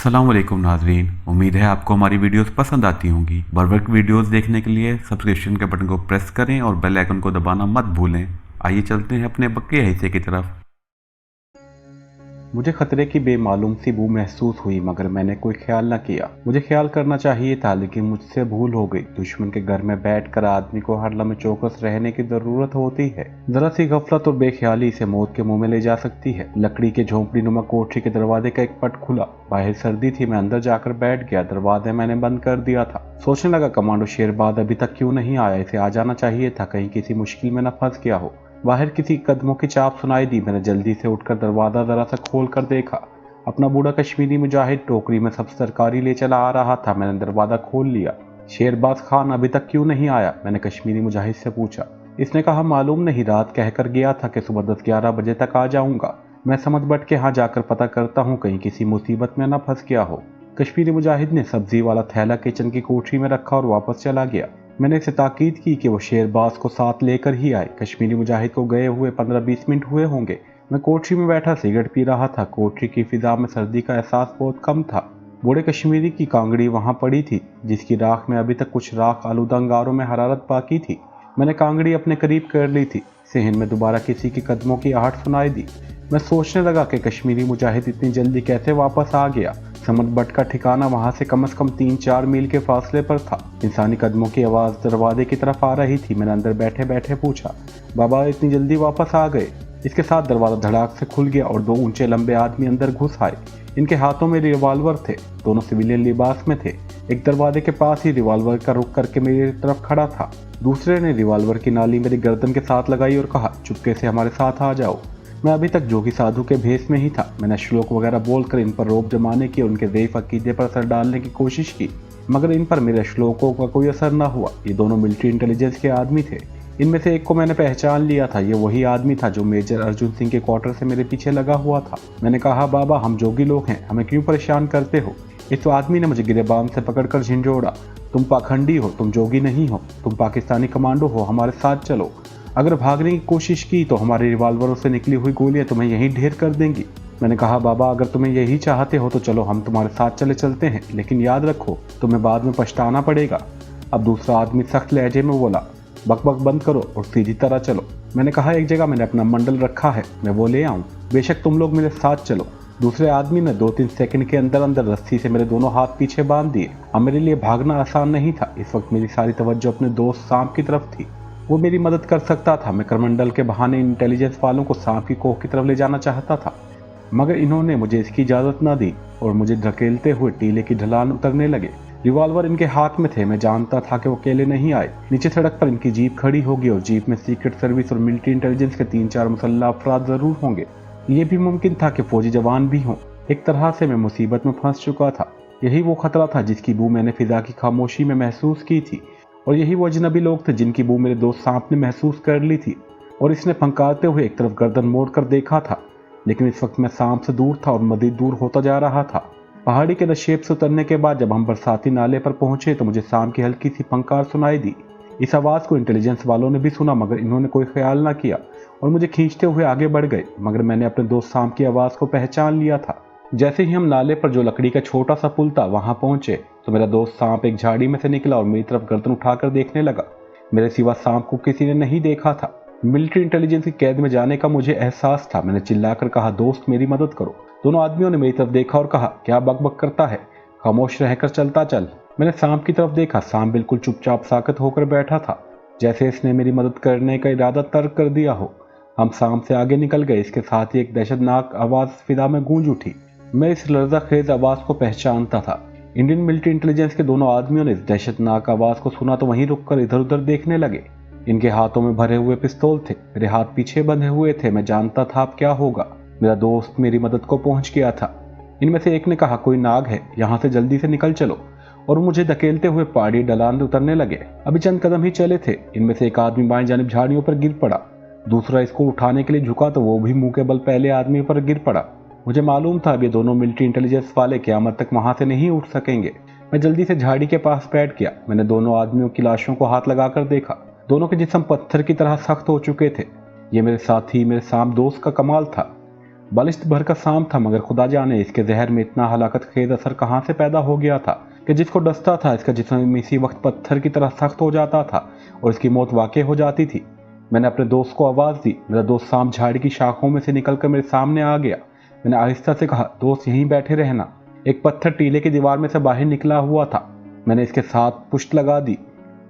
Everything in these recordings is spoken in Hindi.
अस्सलाम वालेकुम नाजरीन, उम्मीद है आपको हमारी वीडियोस पसंद आती होंगी। बर वक्त वीडियोस देखने के लिए सब्सक्रिप्शन के बटन को प्रेस करें और बेल आइकन को दबाना मत भूलें। आइए चलते हैं अपने बकिया हिस्से की तरफ। मुझे खतरे की बेमालूम सी बू महसूस हुई, मगर मैंने कोई ख्याल न किया। मुझे ख्याल करना चाहिए था, लेकिन मुझसे भूल हो गई। दुश्मन के घर में बैठकर आदमी को हर लम्हे चौकस रहने की जरूरत होती है। जरा सी गफलत और बेख्याली से मौत के मुंह में ले जा सकती है। लकड़ी के झोंपड़ी नुमा कोठरी के दरवाजे का एक पट खुला। बाहर सर्दी थी, मैं अंदर जाकर बैठ गया। दरवाजे मैंने बंद कर दिया था। सोचने लगा, कमांडो शेरबाद अभी तक क्यों नहीं आया? इसे आ जाना चाहिए था, कहीं किसी मुश्किल में न फंस गया हो। बाहर किसी कदमों की चाप सुनाई दी। मैंने जल्दी से उठकर दरवाजा जरा सा खोल कर देखा। अपना बूढ़ा कश्मीरी मुजाहिद टोकरी में सब तरकारी ले चला आ रहा था। मैंने दरवाजा खोल लिया। शेरबाज खान अभी तक क्यों नहीं आया? मैंने कश्मीरी मुजाहिद से पूछा। इसने कहा, मालूम नहीं, रात कहकर गया था कि सुबह 10-11 बजे तक आ जाऊंगा। मैं समझ बट के यहाँ जाकर पता करता हूँ, कहीं किसी मुसीबत में न फंस गया हो। कश्मीरी मुजाहिद ने सब्जी वाला थैला किचन की कोठरी में रखा और वापस चला गया। मैंने इसे ताकीद की कि वो शेरबाज को साथ लेकर ही आए। कश्मीरी मुजाहिद को गए हुए 15-20 मिनट हुए होंगे। मैं कोठरी में बैठा सिगरेट पी रहा था। कोठरी की फिजा में सर्दी का एहसास बहुत कम था। बूढ़े कश्मीरी की कांगड़ी वहां पड़ी थी, जिसकी राख में अभी तक कुछ राख आलूदा अंगारों में हरारत बाकी थी। मैंने कांगड़ी अपने करीब कर ली थी। सहन में दोबारा किसी के कदमों की आहट सुनाई दी। मैं सोचने लगा कि कश्मीरी मुजाहिद इतनी जल्दी कैसे वापस आ गया। समझ बट का ठिकाना वहां से कम 3-4 मील के फासले पर था। इंसानी कदमों की आवाज दरवाजे की तरफ आ रही थी। मैंने अंदर बैठे बैठे पूछा, बाबा इतनी जल्दी वापस आ गए? इसके साथ दरवाजा धड़ाक से खुल गया और 2 ऊंचे लंबे आदमी अंदर घुस आए। इनके हाथों में रिवॉल्वर थे। दोनों सिविलियन लिबास में थे। एक दरवाजे के पास ही रिवॉल्वर का रुख करके मेरी तरफ खड़ा था। दूसरे ने रिवॉल्वर की नाली मेरी गर्दन के साथ लगाई और कहा, चुपके से हमारे साथ आ जाओ। मैं अभी तक जोगी साधु के भेष में ही था। मैंने श्लोक वगैरह बोलकर इन पर रोब जमाने की और उनके ज़ईफ़ अकीदे पर असर डालने की कोशिश की, मगर इन पर मेरे श्लोकों का कोई असर न हुआ। ये दोनों मिलिट्री इंटेलिजेंस के आदमी थे। इनमें से एक को मैंने पहचान लिया था। ये वही आदमी था जो मेजर अर्जुन सिंह के क्वार्टर से मेरे पीछे लगा हुआ था। मैंने कहा, बाबा हम जोगी लोग हैं, हमें क्यों परेशान करते हो? इस आदमी ने मुझे गिरेबान से पकड़कर झिंझोड़ा। तुम पाखंडी हो, तुम जोगी नहीं हो, तुम पाकिस्तानी कमांडो हो, हमारे साथ चलो। अगर भागने की कोशिश की तो हमारे रिवॉल्वरों से निकली हुई गोलियां तुम्हें यहीं ढेर कर देंगी। मैंने कहा, बाबा अगर तुम्हें यही चाहते हो तो चलो, हम तुम्हारे साथ चलते हैं, लेकिन याद रखो तुम्हें बाद में पछताना पड़ेगा। अब दूसरा आदमी सख्त लहजे में बोला, बकबक बंद करो और सीधी तरह चलो। मैंने कहा, एक जगह मैंने अपना मंडल रखा है, मैं वो ले आऊं, बेशक तुम लोग मेरे साथ चलो। दूसरे आदमी ने 2-3 सेकंड के अंदर अंदर रस्सी से मेरे दोनों हाथ पीछे बांध दिए। अब मेरे लिए भागना आसान नहीं था। इस वक्त मेरी सारी तवज्जो अपने दोस्त सांप की तरफ थी। वो मेरी मदद कर सकता था। मैं करमंडल के बहाने इंटेलिजेंस वालों को सांप की कोख की तरफ ले जाना चाहता था, मगर इन्होंने मुझे इसकी इजाजत न दी और मुझे धकेलते हुए टीले की ढलान उतरने लगे। रिवॉल्वर इनके हाथ में थे। मैं जानता था कि वो अकेले नहीं आए। नीचे सड़क पर इनकी जीप खड़ी होगी और जीप में सीक्रेट सर्विस और मिलिट्री इंटेलिजेंस के 3-4 मुसल्लह अफराद जरूर होंगे। ये भी मुमकिन था कि फौजी जवान भी हों। एक तरह से मैं मुसीबत में फंस चुका था। यही वो खतरा था जिसकी बू मैंने फिजा की खामोशी में महसूस की थी, और यही वो अजनबी लोग थे जिनकी बू मेरे दोस्त सांप ने महसूस कर ली थी। और इसने फंकारते हुए एक तरफ गर्दन मोड़ कर देखा था, लेकिन इस वक्त मैं सांप से दूर था और मजीद दूर होता जा रहा था। पहाड़ी के नशेब से उतरने के बाद जब हम बरसाती नाले पर पहुंचे तो मुझे सांप की हल्की सी फंकार सुनाई दी। इस आवाज़ को इंटेलिजेंस वालों ने भी सुना, मगर इन्होंने कोई ख्याल ना किया और मुझे खींचते हुए आगे बढ़ गए। मगर मैंने अपने दोस्त सांप की आवाज़ को पहचान लिया था। जैसे ही हम नाले पर जो लकड़ी का छोटा सा पुल था वहां पहुंचे तो मेरा दोस्त सांप एक झाड़ी में से निकला और मेरी तरफ गर्दन उठाकर देखने लगा। मेरे सिवा सांप को किसी ने नहीं देखा था। मिलिट्री इंटेलिजेंस की कैद में जाने का मुझे एहसास था। मैंने चिल्लाकर कहा, दोस्त मेरी मदद करो। दोनों आदमियों ने मेरी तरफ देखा और कहा, क्या बकबक करता है, खामोश रहकर चलता चल। मैंने सांप की तरफ देखा। सांप बिल्कुल चुपचाप साकत होकर बैठा था, जैसे इसने मेरी मदद करने का इरादा तर्क कर दिया हो। हम सांप से आगे निकल गए। इसके साथ ही एक दहशतनाक आवाज फिजा में गूंज उठी। मैं इस लर्ज़ाखेज आवाज को पहचानता था। इंडियन मिलिट्री इंटेलिजेंस के दोनों आदमियों ने इस दहशतनाक आवाज को सुना तो वहीं रुककर इधर उधर देखने लगे। इनके हाथों में भरे हुए पिस्तौल थे। मेरे हाथ पीछे बंधे हुए थे। मैं जानता था अब क्या होगा। मेरा दोस्त मेरी मदद को पहुंच गया था। इनमें से एक ने कहा, कोई नाग है, यहाँ से जल्दी से निकल चलो, और मुझे धकेलते हुए पहाड़ी ढलान से उतरने लगे। अभी चंद कदम ही चले थे, इनमें से एक आदमी बाएं जानिब झाड़ियों पर गिर पड़ा। दूसरा इसको उठाने के लिए झुका तो वो भी मुंह के बल पहले आदमी पर गिर पड़ा। मुझे मालूम था अब ये दोनों मिलिट्री इंटेलिजेंस वाले क़यामत तक वहां से नहीं उठ सकेंगे। मैं जल्दी से झाड़ी के पास बैठ गया। मैंने दोनों आदमियों की लाशों को हाथ लगाकर देखा। दोनों के जिस्म पत्थर की तरह सख्त हो चुके थे। ये मेरे साथी, मेरे सांप दोस्त का कमाल था। बालिश्त भर का शाम था, मगर खुदा जाने इसके जहर में इतना हलाकत खेज असर कहाँ से पैदा हो गया था कि जिसको डसता था इसका जिस्म इसी वक्त पत्थर की तरह सख्त हो जाता था और इसकी मौत वाकई हो जाती थी। मैंने अपने दोस्त को आवाज़ दी। मेरा दोस्त शाम झाड़ी की शाखों में से निकलकर मेरे सामने आ गया। मैंने आहिस्ता से कहा, दोस्त यहीं बैठे रहना। एक पत्थर टीले की दीवार में से बाहर निकला हुआ था। मैंने इसके साथ पुष्ट लगा दी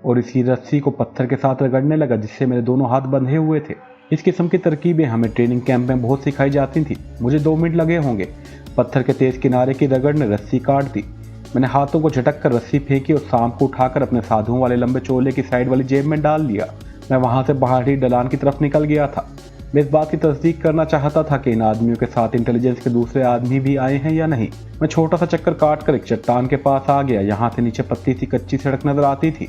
और इसी रस्सी को पत्थर के साथ रगड़ने लगा जिससे मेरे दोनों हाथ बंधे हुए थे। इस किस्म की तरकीबें हमें ट्रेनिंग कैंप में बहुत सिखाई जाती थी। मुझे 2 मिनट लगे होंगे। पत्थर के तेज किनारे की रगड़ ने रस्सी काट दी। मैंने हाथों को झटक कर रस्सी फेंकी और सांप को उठाकर अपने साधुओं वाले लंबे चोले की साइड वाली जेब में डाल लिया। मैं वहां से पहाड़ी ढलान की तरफ निकल गया था। मैं इस बात की तस्दीक करना चाहता था कि इन आदमियों के साथ इंटेलिजेंस के दूसरे आदमी भी आए हैं या नहीं। मैं छोटा सा चक्कर काट कर एक चट्टान के पास आ गया। यहाँ से नीचे पतली सी कच्ची सड़क नजर आती थी।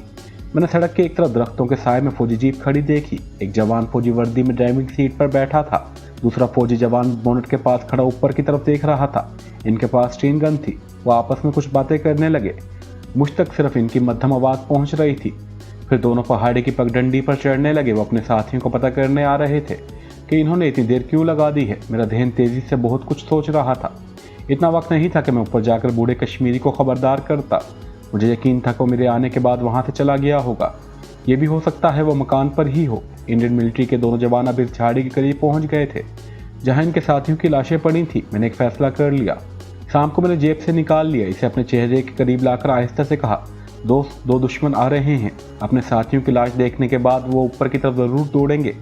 मैंने सड़क के एक तरफ दरख्तों के साए में फौजी जीप खड़ी देखी। एक जवान फौजी वर्दी में ड्राइविंग सीट पर बैठा था। दूसरा फौजी जवान बोनट के पास खड़ा ऊपर की तरफ देख रहा था। इनके पास स्टीन गन थी। वो आपस में कुछ बातें करने लगे। मुझ तक सिर्फ इनकी मध्यम आवाज़ पहुंच रही थी। फिर दोनों पहाड़ी की पगडंडी पर चढ़ने लगे। वो अपने साथियों को पता करने आ रहे थे कि इन्होंने इतनी देर क्यों लगा दी है। मेरा ध्यान तेजी से बहुत कुछ सोच रहा था। इतना वक्त नहीं था कि मैं ऊपर जाकर बूढ़े कश्मीरी को खबरदार करता। मुझे यकीन था कि मेरे आने के बाद वहां से चला गया होगा। ये भी हो सकता है वो मकान पर ही हो। इंडियन मिलिट्री के दोनों जवान अब इस झाड़ी के करीब पहुंच गए थे जहां इनके साथियों की लाशें पड़ी थी। मैंने एक फैसला कर लिया। शाम को मैंने जेब से निकाल लिया। इसे अपने चेहरे के करीब लाकर आहिस्ता से कहा, दोस्त 2 दुश्मन आ रहे हैं। अपने साथियों की लाश देखने के बाद वो ऊपर की तरफ जरूर दौड़ेंगे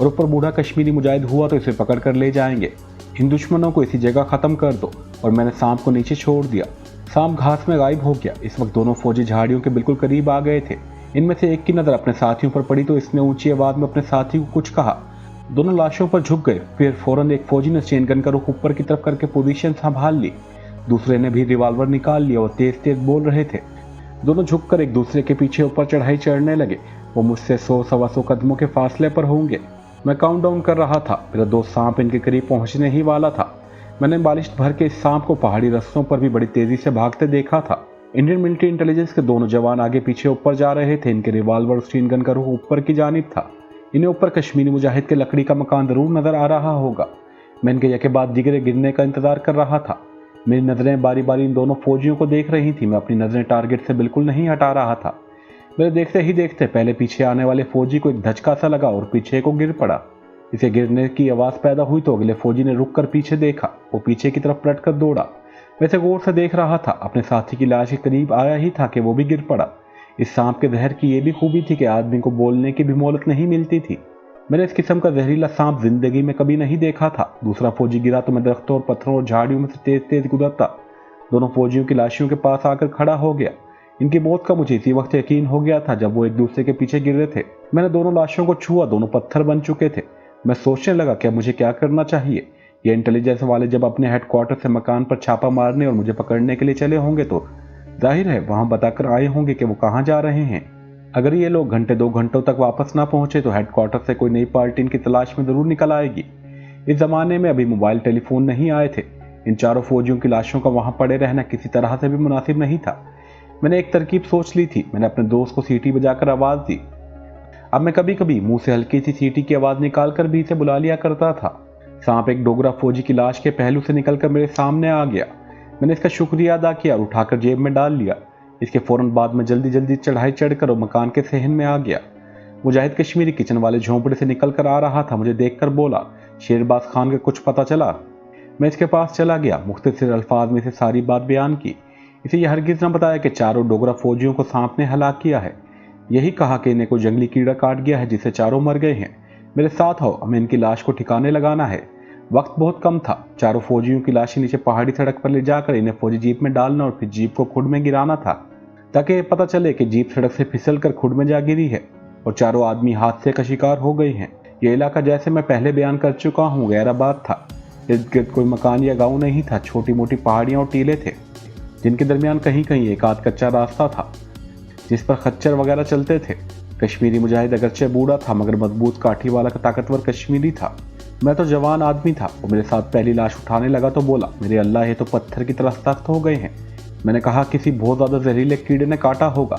और ऊपर बूढ़ा कश्मीरी मुजाहिद हुआ तो इसे पकड़ कर ले जाएंगे। इन दुश्मनों को इसी जगह ख़त्म कर दो। और मैंने शाम को नीचे छोड़ दिया। शाम घास में गायब हो गया। इस वक्त दोनों फौजी झाड़ियों के बिल्कुल करीब आ गए थे। इनमें से एक की नज़र अपने साथियों पर पड़ी तो इसने ऊंची आवाज़ में अपने साथी को कुछ कहा। दोनों लाशों पर झुक गए। फिर फौरन एक फौजी ने चेन गन का रुख ऊपर की तरफ करके पोजीशन संभाल ली। दूसरे ने भी रिवॉल्वर निकाल लिया और तेज तेज बोल रहे थे। दोनों झुककर एक दूसरे के पीछे ऊपर चढ़ाई चढ़ने लगे। वो मुझसे 100-125 कदमों के फासले पर होंगे। मैं काउंटडाउन कर रहा था। मेरा दोस्त सांप इनके करीब पहुंचने ही वाला था। मैंने बालिश भर के इस सांप को पहाड़ी रास्तों पर भी बड़ी तेजी से भागते देखा था। इंडियन मिलिट्री इंटेलिजेंस के दोनों जवान आगे पीछे ऊपर जा रहे थे। इनके रिवॉल्वर और स्टीन गन का रुख ऊपर की जानिब था। इन्हें ऊपर कश्मीरी मुजाहिद के लकड़ी का मकान जरूर नजर आ रहा होगा। मैं इनके यके बाद दिगरे गिरने का इंतजार कर रहा था। मेरी नजरें बारी बारी इन दोनों फौजियों को देख रही थी। मैं अपनी नजरें टारगेट से बिल्कुल नहीं हटा रहा था। मेरे देखते ही देखते पहले पीछे आने वाले फौजी को एक धचका सा लगा और पीछे को गिर पड़ा। इसे गिरने की आवाज पैदा हुई तो अगले फौजी ने रुक कर पीछे देखा। वो पीछे की तरफ पलट कर दौड़ा। वैसे गौर से देख रहा था। अपने साथी की लाश के करीब आया ही था कि वो भी गिर पड़ा। इस सांप के जहर की यह भी खूबी थी कि आदमी को बोलने की भी मोहलत नहीं मिलती थी। मैंने इस किस्म का जहरीला सांप जिंदगी में कभी नहीं देखा था। दूसरा फौजी गिरा तो मैं दरख्तों और पत्थरों और झाड़ियों में से तेज तेज गुजरता दोनों फौजियों की लाशियों के पास आकर खड़ा हो गया। इनकी मौत का मुझे इसी वक्त यकीन हो गया था जब वो एक दूसरे के पीछे गिर रहे थे। मैंने दोनों लाशों को छुआ। दोनों पत्थर बन चुके थे। मैं सोचने लगा कि मुझे क्या करना चाहिए। ये इंटेलिजेंस वाले जब अपने हेडक्वार्टर से मकान पर छापा मारने और मुझे पकड़ने के लिए चले होंगे तो जाहिर है वहां बताकर आए होंगे कि वो कहाँ जा रहे हैं। अगर ये लोग घंटे 2 घंटों तक वापस ना पहुंचे तो हेडक्वार्टर से कोई नई पार्टी इनकी तलाश में जरूर निकल आएगी। इस जमाने में अभी मोबाइल टेलीफोन नहीं आए थे। इन चारों फौजियों की लाशों का वहां पड़े रहना किसी तरह से भी मुनासिब नहीं था। मैंने एक तरकीब सोच ली थी। मैंने अपने दोस्त को सीटी बजाकर आवाज दी। अब मैं कभी कभी मुंह से हल्की सी सीटी की आवाज निकालकर भी इसे बुला लिया करता था। सांप एक डोगरा फौजी की लाश के पहलू से निकलकर मेरे सामने आ गया। मैंने इसका शुक्रिया अदा किया और उठाकर जेब में डाल लिया। इसके फौरन बाद में जल्दी जल्दी चढ़ाई चढ़कर और मकान के सहन में आ गया। मुजाहिद कश्मीरी किचन वाले झोंपड़े से निकल कर आ रहा था। मुझे देखकर बोला, शेरबाज खान का कुछ पता चला? मैं इसके पास चला गया। मुख्तसर अल्फाज में से सारी बात बयान की। इसे यह हरगिज न बताया कि चारों डोगरा फौजियों को सांप ने हलाक किया है। यही कहा कि इन्हें कोई जंगली कीड़ा काट गया है जिससे चारों मर गए हैं। मेरे साथ आओ, हमें इनकी लाश को ठिकाने लगाना है। वक्त बहुत कम था। चारों फौजियों की लाशें नीचे पहाड़ी सड़क पर ले जाकर इन्हें फौजी जीप में डालना और फिर जीप को खुड में गिराना था ताकि पता चले कि जीप सड़क से फिसल कर खुड में जा गिरी है और चारों आदमी हादसे का शिकार हो गए हैं। यह इलाका जैसे मैं पहले बयान कर चुका हूँ गैराबाद था। इर्द गिर्द कोई मकान या गाँव नहीं था। छोटी मोटी पहाड़ियाँ और टीले थे जिनके दरमियान कहीं कहीं एक आध कच्चा रास्ता था जिस पर खच्चर वगैरह चलते थे। कश्मीरी मुजाहिद अगरचे बूढ़ा था मगर मजबूत काठी वाला ताकतवर कश्मीरी था। मैं तो जवान आदमी था। वो मेरे साथ पहली लाश उठाने लगा तो बोला, मेरे अल्लाह ये तो पत्थर की तरह सख्त हो गए हैं। मैंने कहा, किसी बहुत ज़्यादा जहरीले कीड़े ने काटा होगा।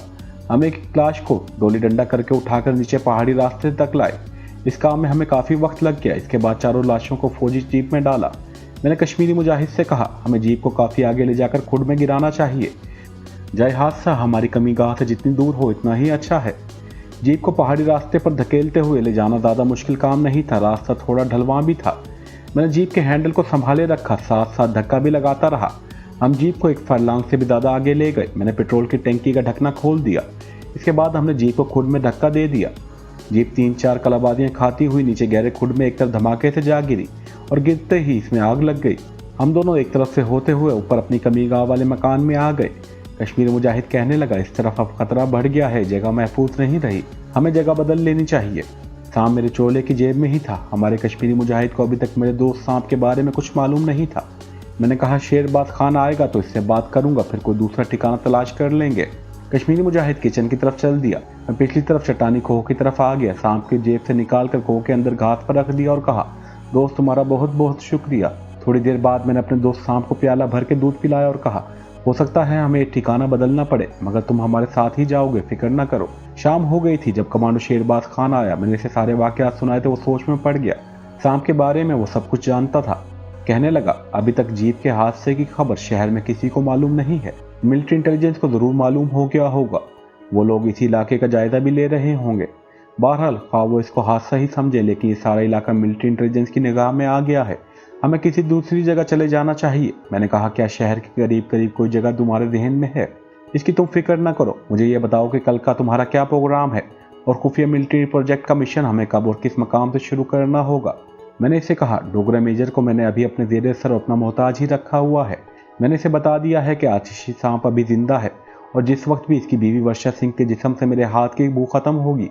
हम एक लाश को डोली डंडा करके उठाकर नीचे पहाड़ी रास्ते तक लाए। इस काम में हमें काफ़ी वक्त लग गया। इसके बाद चारों लाशों को फौजी जीप में डाला। मैंने कश्मीरी मुजाहिद से कहा, हमें जीप को काफ़ी आगे ले जाकर खुड में गिराना चाहिए। जय हादसा हमारी कमी गाह से जितनी दूर हो इतना ही अच्छा है। जीप को पहाड़ी रास्ते पर धकेलते हुए ले जाना ज़्यादा मुश्किल काम नहीं था, रास्ता थोड़ा ढलवां भी था। मैंने जीप के हैंडल को संभाले रखा, साथ साथ धक्का भी लगाता रहा। हम जीप को एक फरलांग से भी ज़्यादा आगे ले गए। मैंने पेट्रोल की टंकी का ढकना खोल दिया। इसके बाद हमने जीप को खुड में धक्का दे दिया। जीप 3-4 कलाबाजियाँ खाती हुई नीचे गहरे खुड में एक तरफ धमाके से जा गिरी और गिरते ही इसमें आग लग गई। हम दोनों एक तरफ से होते हुए ऊपर अपनी कमी गाँव वाले मकान में आ गए। कश्मीरी मुजाहिद कहने लगा, इस तरफ अब खतरा बढ़ गया है, जगह महफूज नहीं रही, हमें जगह बदल लेनी चाहिए। सांप मेरे चोले की जेब में ही था। हमारे कश्मीरी मुजाहिद को अभी तक मेरे दोस्त सांप के बारे में कुछ मालूम नहीं था। मैंने कहा, शेरबाज खान आएगा तो इससे बात करूंगा, फिर कोई दूसरा ठिकाना तलाश कर लेंगे। कश्मीरी मुजाहिद किचन की तरफ चल दिया। मैं पिछली तरफ चट्टानी खोह की तरफ आ गया। सांप की जेब से निकाल कर खोह के अंदर घास पर रख दिया और कहा, दोस्त तुम्हारा बहुत बहुत शुक्रिया। थोड़ी देर बाद मैंने अपने दोस्त सांप को प्याला भर के दूध पिलाया और कहा, हो सकता है हमें ठिकाना बदलना पड़े, मगर तुम हमारे साथ ही जाओगे, फिक्र न करो। शाम हो गई थी जब कमांडो शेरबाज खान आया। मैंने इसे सारे वाकयात सुनाए तो वो सोच में पड़ गया। सांप के बारे में वो सब कुछ जानता था। कहने लगा, अभी तक जीप के हादसे की खबर शहर में किसी को मालूम नहीं है। मिलिट्री इंटेलिजेंस को जरूर मालूम हो गया होगा। वो लोग इसी इलाके का जायजा भी ले रहे होंगे। बहरहाल ख्वाह वो इसको हादसा ही समझे, लेकिन ये सारा इलाका मिलिट्री इंटेलिजेंस की निगाह में आ गया है। हमें किसी दूसरी जगह चले जाना चाहिए। मैंने कहा, क्या शहर के करीब करीब कोई जगह तुम्हारे जहन में है? इसकी तुम फिक्र न करो, मुझे ये बताओ कि कल का तुम्हारा क्या प्रोग्राम है और खुफिया मिलिट्री प्रोजेक्ट का मिशन हमें कब और किस मकाम से शुरू करना होगा। मैंने इसे कहा, डोगरा मेजर को मैंने अभी अपने जेर सर अपना मोहताज ही रखा हुआ है। मैंने इसे बता दिया है कि आतिशी सांप अभी जिंदा है और जिस वक्त भी इसकी बीवी वर्षा सिंह के जिस्म से मेरे हाथ की बू खत्म होगी,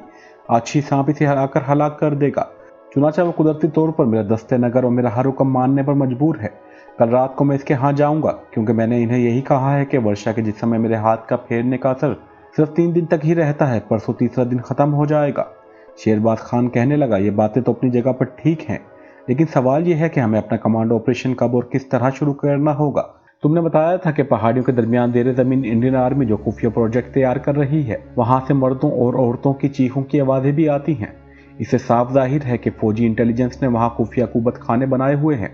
आतिशी सांप इसे हराकर हलाक कर देगा। चुनाचा वो कुदरती तौर पर मेरा दस्ते नगर और मेरा हर हुक्म मानने पर मजबूर है। कल रात को मैं इसके यहाँ जाऊंगा, क्योंकि मैंने इन्हें यही कहा है कि वर्षा के जिस्म में मेरे हाथ का फेरने का असर सिर्फ 3 दिन तक ही रहता है, परसों तीसरा दिन खत्म हो जाएगा। शेरबाज खान कहने लगा, ये बातें तो अपनी जगह पर ठीक हैं, लेकिन सवाल यह है कि हमें अपना कमांडो ऑपरेशन कब और किस तरह शुरू करना होगा। तुमने बताया था कि पहाड़ियों के दरमियान देर जमीन इंडियन आर्मी जो खुफिया प्रोजेक्ट तैयार कर रही है, वहां से मर्दों और औरतों की चीखों की आवाजें भी आती हैं। इससे साफ जाहिर है कि फौजी इंटेलिजेंस ने वहां खुफिया कुबत खाने बनाए हुए हैं,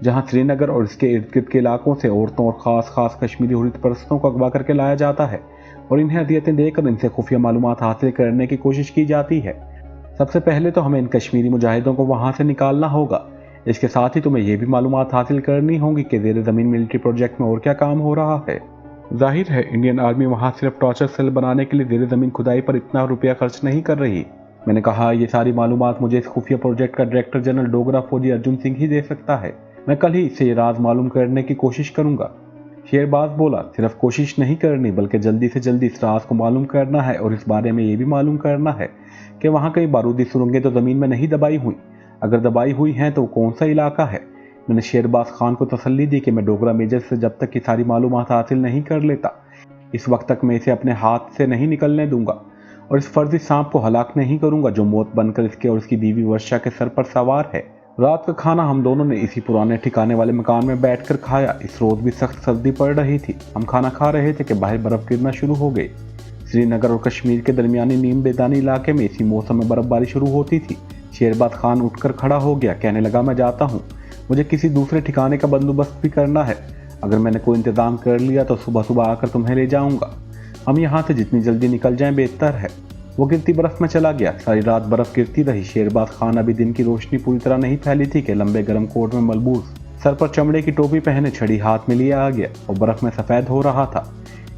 जहां श्रीनगर और इसके इर्द गिर्द के इलाकों से औरतों और खास कश्मीरी हुर्रियत परस्तों को अगवा करके लाया जाता है और इन्हें हदियतें देकर इनसे खुफिया मालूमात हासिल करने की कोशिश की जाती है। सबसे पहले तो हमें इन कश्मीरी मुजाहिदों को वहां से निकालना होगा। इसके साथ ही तुम्हें यह भी मालूमात हासिल करनी होगी कि जेर जमीन मिलिट्री प्रोजेक्ट में और क्या काम हो रहा है। जाहिर है इंडियन आर्मी वहां सिर्फ टॉर्चर सेल बनाने के लिए जेर जमीन खुदाई पर इतना रुपया खर्च नहीं कर रही। मैंने कहा, ये सारी मालूमात मुझे इस खुफिया प्रोजेक्ट का डायरेक्टर जनरल डोगरा फौजी अर्जुन सिंह ही दे सकता है। मैं कल ही इससे ये राज मालूम करने की कोशिश करूंगा। शेरबाज बोला, सिर्फ कोशिश नहीं करनी बल्कि जल्दी से जल्दी इस राज को मालूम करना है और इस बारे में ये भी मालूम करना है कि वहाँ कई बारूदी सुरंगें तो ज़मीन में नहीं दबाई हुई, अगर दबाई हुई हैं तो कौन सा इलाका है। मैंने शेरबाज खान को तसल्ली दी कि मैं डोगरा मेजर से जब तक की सारी मालूमात हासिल नहीं कर लेता, इस वक्त तक मैं इसे अपने हाथ से नहीं निकलने दूंगा और इस फर्जी सांप को हलाक नहीं करूंगा जो मौत बनकर इसके और इसकी बीवी वर्षा के सर पर सवार है। रात का खाना हम दोनों ने इसी पुराने ठिकाने वाले मकान में बैठकर खाया। इस रोज भी सख्त सर्दी पड़ रही थी। हम खाना खा रहे थे कि बाहर बर्फ गिरना शुरू हो गई। श्रीनगर और कश्मीर के दरमियानी नीम मैदानी इलाके में इसी मौसम में बर्फबारी शुरू होती थी। शेरबाज खान उठकर खड़ा हो गया, कहने लगा, मैं जाता हूँ, मुझे किसी दूसरे ठिकाने का बंदोबस्त भी करना है। अगर मैंने कोई इंतजाम कर लिया तो सुबह सुबह आकर तुम्हें ले जाऊंगा। हम यहाँ से जितनी जल्दी निकल जाएं बेहतर है। वो गिरती बर्फ में चला गया। सारी रात बर्फ गिरती रही। शेरबाज खान अभी दिन की रोशनी पूरी तरह नहीं फैली थी कि लंबे गर्म कोट में मलबूस, सर पर चमड़े की टोपी पहने छड़ी हाथ में लिए आ गया और बर्फ में सफेद हो रहा था।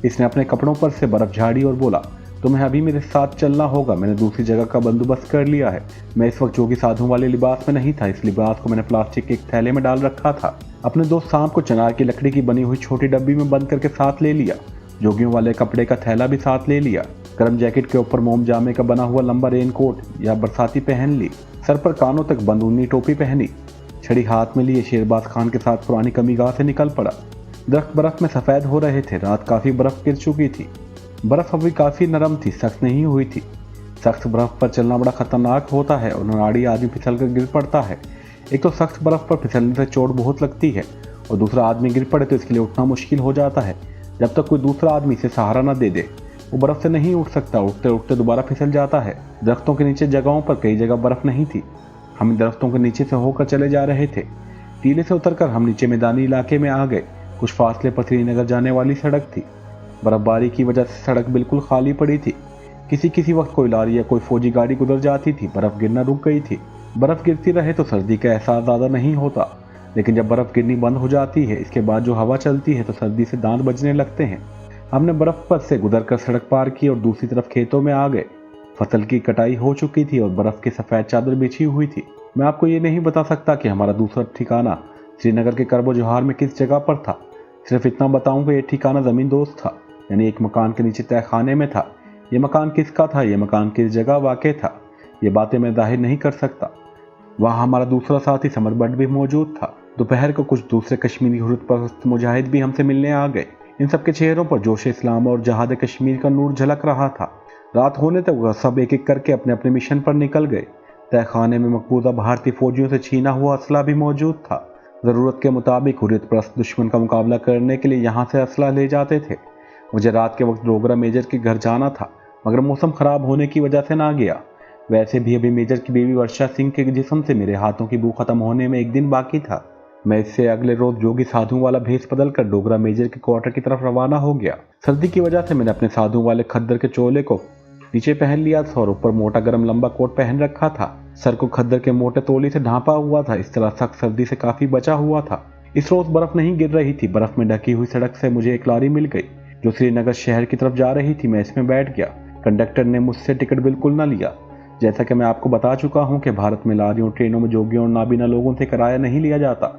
इसने अपने कपड़ों पर से बर्फ झाड़ी और बोला, तुम्हें अभी मेरे साथ चलना होगा। मैंने दूसरी जगह का बंदोबस्त कर लिया है। मैं इस वक्त जोगी साधुओं वाले लिबास में नहीं था। इस लिबास को मैंने प्लास्टिक के एक थैले में डाल रखा था। अपने दोस्त सांप को चनार की लकड़ी की बनी हुई छोटी डब्बी में बंद करके साथ ले लिया। जोगियों वाले कपड़े का थैला भी साथ ले लिया। गर्म जैकेट के ऊपर मोम जामे का बना हुआ लंबा रेन कोट या बरसाती पहन ली। सर पर कानों तक बंद ऊनी टोपी पहनी। छड़ी हाथ में लिए शेरबाज खान के साथ पुरानी कमीगाह से निकल पड़ा। दरख्त बर्फ में सफेद हो रहे थे। रात काफी बर्फ गिर चुकी थी। बर्फ अभी काफी नरम थी, सख्त नहीं हुई थी। सख्त बर्फ पर चलना बड़ा खतरनाक होता है और नाड़ी आदमी फिसल कर गिर पड़ता है। एक तो सख्त बर्फ पर फिसलने से चोट बहुत लगती है और दूसरा आदमी गिर पड़े तो इसके लिए उठना मुश्किल हो जाता है जब तक कोई दूसरा आदमी इसे सहारा न दे दे। वो बर्फ से नहीं उठ सकता। उठते उठते दोबारा फिसल जाता है। दरख्तों के नीचे जगहों पर कई जगह बर्फ नहीं थी। हम दरख्तों के नीचे से होकर चले जा रहे थे। टीले से उतरकर हम नीचे मैदानी इलाके में आ गए। कुछ फासले पर श्रीनगर जाने वाली सड़क थी। बर्फबारी की वजह से सड़क बिल्कुल खाली पड़ी थी। किसी किसी वक्त कोई लारी या कोई फौजी गाड़ी गुजर जाती थी। बर्फ गिरना रुक गई थी। बर्फ गिरती रहे तो सर्दी का एहसास ज़्यादा नहीं होता, लेकिन जब बर्फ गिरनी बंद हो जाती है, इसके बाद जो हवा चलती है, तो सर्दी से दांत बजने लगते हैं। हमने बर्फ पर से गुजरकर सड़क पार की और दूसरी तरफ खेतों में आ गए। फसल की कटाई हो चुकी थी और बर्फ की सफ़ेद चादर बिछी हुई थी। मैं आपको ये नहीं बता सकता कि हमारा दूसरा ठिकाना श्रीनगर के करबो जोहार में किस जगह पर था। सिर्फ इतना बताऊंगा, ये ठिकाना ज़मीन दोस्त था, यानी एक मकान के नीचे तहखाने में था। ये मकान किसका था, ये मकान किस जगह वाक़ था, ये बातें मैं जाहिर नहीं कर सकता। वहाँ हमारा दूसरा साथी समर बट भी मौजूद था। दोपहर को कुछ दूसरे कश्मीरी हुर्रियत परस्त मुजाहिद भी हमसे मिलने आ गए। इन सबके चेहरों पर जोश इस्लाम और जहाद कश्मीर का नूर झलक रहा था। रात होने तक वह सब एक एक करके अपने अपने मिशन पर निकल गए। तहखाने में मकबूजा भारतीय फौजियों से छीना हुआ असला भी मौजूद था। ज़रूरत के मुताबिक हुर्रियत परस्त दुश्मन का मुकाबला करने के लिए यहाँ से असला ले जाते थे। मुझे रात के वक्त डोगरा मेजर के घर जाना था, मगर मौसम ख़राब होने की वजह से ना गया। वैसे भी अभी मेजर की बीवी वर्षा सिंह के जिस्म से मेरे हाथों की बू खत्म होने में एक दिन बाकी था। मैं इससे अगले रोज जोगी साधु वाला भेष बदलकर डोगरा मेजर के क्वार्टर की तरफ रवाना हो गया। सर्दी की वजह से मैंने अपने साधु वाले खद्दर के चोले को नीचे पहन लिया था और ऊपर मोटा गर्म लंबा कोट पहन रखा था। सर को खद्दर के मोटे तोली से ढांपा हुआ था। इस तरह सख्त सर्दी से काफी बचा हुआ था। इस रोज बर्फ नहीं गिर रही थी। बर्फ में ढकी हुई सड़क से मुझे एक लारी मिल गई जो श्रीनगर शहर की तरफ जा रही थी। मैं इसमें बैठ गया। कंडक्टर ने मुझसे टिकट बिल्कुल न लिया। जैसा कि मैं आपको बता चुका हूं कि भारत में लारियों, ट्रेनों में जोगियों और नाबीना लोगों से किराया नहीं लिया जाता।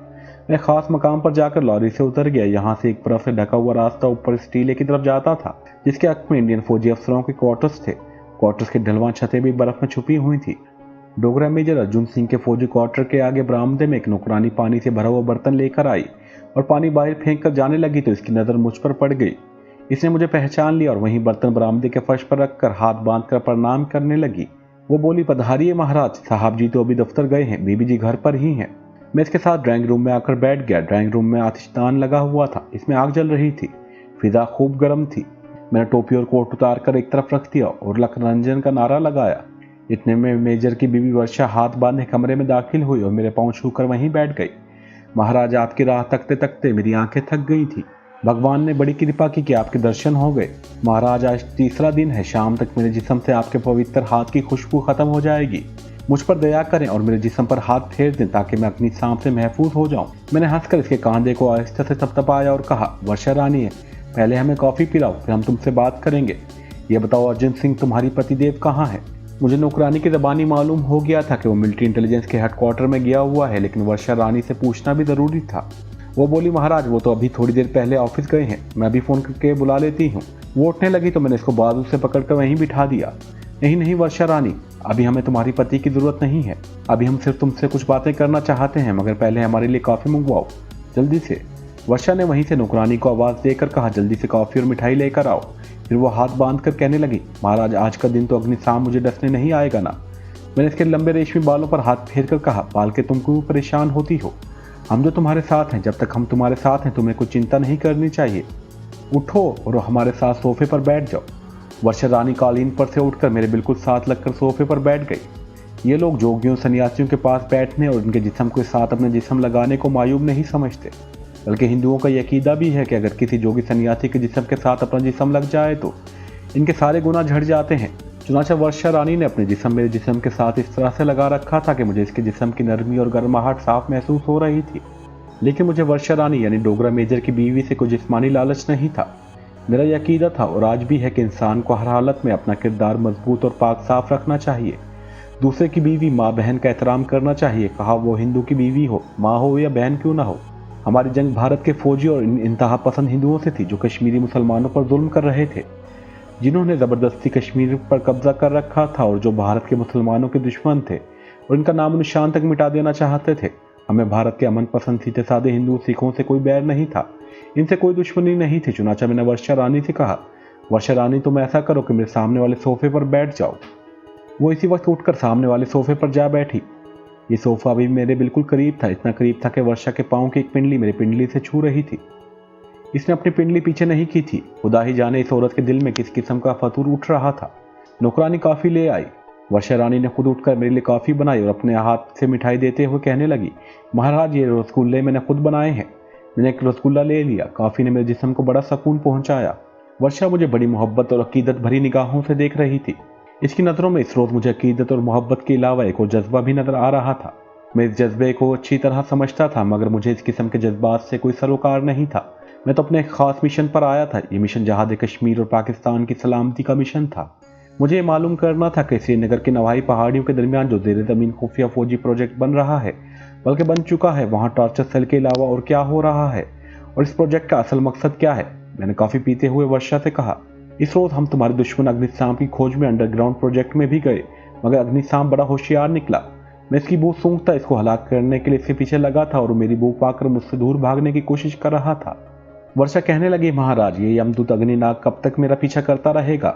मैं खास मकाम पर जाकर लॉरी से उतर गया। यहाँ से एक बर्फ से ढका हुआ रास्ता ऊपर इस टीले की तरफ जाता था, जिसके हक में इंडियन फौजी अफसरों के क्वार्टर्स थे। क्वार्टर्स की ढलवां छतें भी बर्फ में छुपी हुई थी। डोगरा मेजर अर्जुन सिंह के फौजी क्वार्टर के आगे बरामदे में एक नौकरानी पानी से भरा हुआ बर्तन लेकर आई और पानी बाहर फेंक कर जाने लगी तो इसकी नज़र मुझ पर पड़ गई। इसने मुझे पहचान लिया और वहीं बर्तन बरामदे के फर्श पर रखकर हाथ बांधकर प्रणाम करने लगी। वो बोली, पधारिए महाराज, साहब जी तो अभी दफ्तर गए हैं, बीबी जी घर पर ही हैं। मैं इसके साथ ड्राइंग रूम में आकर बैठ गया। ड्राइंग रूम में आतिशदान लगा हुआ था, इसमें आग जल रही थी। फिजा खूब गर्म थी। मैंने टोपी और कोट उतार कर एक तरफ रख दिया और लखरंजन का नारा लगाया। इतने में मेजर की बीवी वर्षा हाथ बांधे कमरे में दाखिल हुई और मेरे पांव छूकर वहीं बैठ गई। महाराज, आपकी राह तकते तकते मेरी आंखें थक गई थी। भगवान ने बड़ी कृपा की कि आपके दर्शन हो गए। महाराज, आज तीसरा दिन है। शाम तक मेरे जिस्म से आपके पवित्र हाथ की खुशबू खत्म हो जाएगी। मुझ पर दया करें और मेरे जिस्म पर हाथ फेर दें ताकि मैं अपनी सांप से महफूज हो जाऊं। मैंने हंसकर इसके कांधे को आहिस्ता से थपथपाया और कहा, वर्षा रानी है, पहले हमें कॉफ़ी पिलाओ, फिर हम तुमसे बात करेंगे। ये बताओ अर्जुन सिंह, तुम्हारी पतिदेव कहाँ है? मुझे नौकरानी की ज़बानी मालूम हो गया था कि वो मिलिट्री इंटेलिजेंस के हेडक्वार्टर में गया हुआ है, लेकिन वर्षा रानी से पूछना भी ज़रूरी था। वो बोली, महाराज, वो तो अभी थोड़ी देर पहले ऑफिस गए हैं, मैं अभी फ़ोन करके बुला लेती हूँ। वो उठने लगी तो मैंने इसको बाजू से पकड़कर वहीं बिठा दिया। नहीं नहीं वर्षा रानी, अभी हमें तुम्हारी पति की ज़रूरत नहीं है। अभी हम सिर्फ तुमसे कुछ बातें करना चाहते हैं, मगर पहले हमारे लिए कॉफ़ी मंगवाओ जल्दी से। वर्षा ने वहीं से नौकरानी को आवाज़ देकर कहा, जल्दी से कॉफ़ी और मिठाई लेकर आओ। फिर वो हाथ बांध कर कहने लगी, महाराज, आज का दिन तो अग्निशाम मुझे डसने नहीं आएगा ना। मैंने इसके लंबे रेशमी बालों पर हाथ फेर कर कहा, पाल के तुम क्यों परेशान होती हो? हम जो तुम्हारे साथ हैं, जब तक हम तुम्हारे साथ हैं तुम्हें कुछ चिंता नहीं करनी चाहिए। उठो और हमारे साथ सोफे पर बैठ जाओ। वर्षा रानी कालीन पर से उठकर मेरे बिल्कुल साथ लगकर सोफे पर बैठ गई। ये लोग जोगियों सन्यासियों के पास बैठने और उनके जिस्म के साथ अपने जिस्म लगाने को मायूब नहीं समझते, बल्कि हिंदुओं का यह अकीदा भी है कि अगर किसी जोगी सन्यासी के जिस्म के साथ अपना जिस्म लग जाए तो इनके सारे गुनाह झड़ जाते हैं। चुनाचा वर्षा रानी ने अपने जिस्म मेरे जिस्म के साथ इस तरह से लगा रखा था कि मुझे इसके जिस्म की नरमी और गर्माहट साफ महसूस हो रही थी। लेकिन मुझे वर्षा रानी यानी डोगरा मेजर की बीवी से कोई जिस्मानी लालच नहीं था। मेरा यह अकीदा था और आज भी है कि इंसान को हर हालत में अपना किरदार मजबूत और पाक साफ रखना चाहिए। दूसरे की बीवी, माँ बहन का एहतराम करना चाहिए, कहा वो हिंदू की बीवी हो, माँ हो या बहन क्यों ना हो। हमारी जंग भारत के फौजी और इंतहा पसंद हिंदुओं से थी जो कश्मीरी मुसलमानों पर जुल्म कर रहे थे, जिन्होंने ज़बरदस्ती कश्मीर पर कब्जा कर रखा था और जो भारत के मुसलमानों के दुश्मन थे और इनका नाम निशान तक मिटा देना चाहते थे। हमें भारत के अमन पसंद सीधे साधे हिंदू सिखों से कोई बैर नहीं था, इनसे कोई दुश्मनी नहीं थी। चुनाचा मैंने वर्षा रानी से कहा, वर्षा रानी, तुम ऐसा करो कि मेरे सामने वाले सोफे पर बैठ जाओ। वो इसी वक्त उठकर सामने वाले सोफे पर जा बैठी। ये सोफा अभी मेरे बिल्कुल करीब था, इतना करीब था कि वर्षा के पाँव की एक पिंडली मेरी पिंडली से छू रही थी। इसने अपनी पिंडली पीछे नहीं की थी। खुदा ही जाने इस औरत के दिल में किस किस्म का फतूर उठ रहा था। नौकरानी काफ़ी ले आई। वर्षा रानी ने खुद उठकर मेरे लिए कॉफी बनाई और अपने हाथ से मिठाई देते हुए कहने लगी, महाराज ये रसगुल्ले मैंने खुद बनाए हैं। मैंने एक रसगुल्ला ले लिया। कॉफी ने मेरे जिस्म को बड़ा सुकून पहुंचाया। वर्षा मुझे बड़ी मोहब्बत और अकीदत भरी निगाहों से देख रही थी। इसकी नज़रों में इस रोज मुझे अकीदत और मोहब्बत के अलावा एक और जज्बा भी नजर आ रहा था। मैं इस जज्बे को अच्छी तरह समझता था, मगर मुझे इस किस्म के जज्बात से कोई सरोकार नहीं था। मैं तो अपने एक खास मिशन पर आया था। ये मिशन जहाद कश्मीर और पाकिस्तान की सलामती का मिशन था। मुझे ये मालूम करना था कि श्रीनगर की नवाही पहाड़ियों के दरमियान जो ज़ेर ज़मीन खुफिया फौजी प्रोजेक्ट बन रहा है, बल्कि बन चुका है, वहाँ टॉर्चर सेल के अलावा और क्या हो रहा है और इस प्रोजेक्ट का असल मकसद क्या है। मैंने कॉफ़ी पीते हुए वर्षा से कहा, इस रोज़ हम तुम्हारे दुश्मन अग्निसाम की खोज में अंडरग्राउंड प्रोजेक्ट में भी गए, मगर अग्निसाम बड़ा होशियार निकला। मैं इसकी बू सूंघता इसको हलाक करने के लिए इसके पीछे लगा था और मेरी बू पाकर मुझसे दूर भागने की कोशिश कर रहा था। वर्षा कहने लगी, महाराज ये यमदूत अग्निनाग कब तक मेरा पीछा करता रहेगा?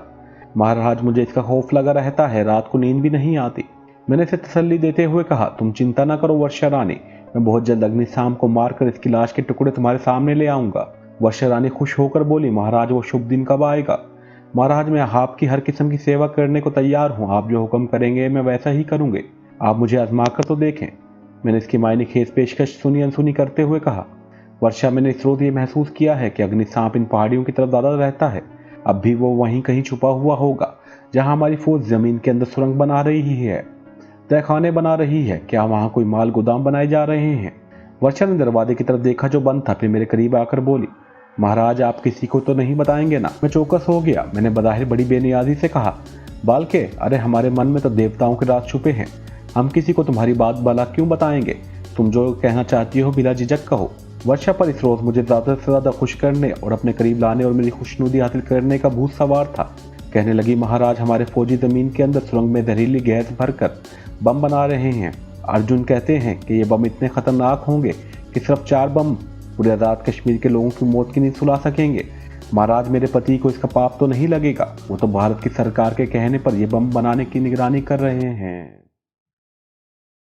महाराज मुझे इसका खौफ लगा रहता है, रात को नींद भी नहीं आती। मैंने इसे तसल्ली देते हुए कहा, तुम चिंता न करो वर्षा रानी, मैं बहुत जल्द अग्निसाम को मारकर इसकी लाश के टुकड़े तुम्हारे सामने ले आऊंगा। वर्षा रानी खुश होकर बोली, महाराज वो शुभ दिन कब आएगा? महाराज मैं आपकी हर किस्म की सेवा करने को तैयार हूँ। आप जो हुक्म करेंगे मैं वैसा ही करूँगे। आप मुझे आजमा कर तो देखें। मैंने इसकी मायने खेज पेशकश सुनी अनसुनी करते हुए कहा, वर्षा मैंने इस रोज ये महसूस किया है कि अग्निसाम इन पहाड़ियों की तरफ ज्यादा रहता है। अब भी वो वहीं कहीं छुपा हुआ होगा जहां हमारी फौज जमीन के अंदर सुरंग बना रही है, तहखाने बना रही है। क्या वहां कोई माल गोदाम बनाए जा रहे हैं? वर्षा ने दरवाजे की तरफ देखा जो बंद था, फिर मेरे करीब आकर बोली, महाराज आप किसी को तो नहीं बताएंगे ना? मैं चौकस हो गया। मैंने बज़ाहिर बड़ी बेनियाजी से कहा, बालके अरे हमारे मन में तो देवताओं के राज छुपे हैं, हम किसी को तुम्हारी बात भला क्यों बताएंगे? तुम जो कहना चाहती हो बिला झिझक कहो। वर्षा पर इस रोज मुझे ज़्यादा से ज़्यादा खुश करने और अपने करीब लाने और मेरी खुशनुदी हासिल करने का भूत सवार था। कहने लगी, महाराज हमारे फौजी ज़मीन के अंदर सुरंग में जहरीली गैस भरकर बम बना रहे हैं। अर्जुन कहते हैं कि ये बम इतने खतरनाक होंगे कि सिर्फ 4 बम पूरे आज़ाद कश्मीर के लोगों की मौत की नींद सुला सकेंगे। महाराज मेरे पति को इसका पाप तो नहीं लगेगा? वो तो भारत की सरकार के कहने पर यह बम बनाने की निगरानी कर रहे हैं।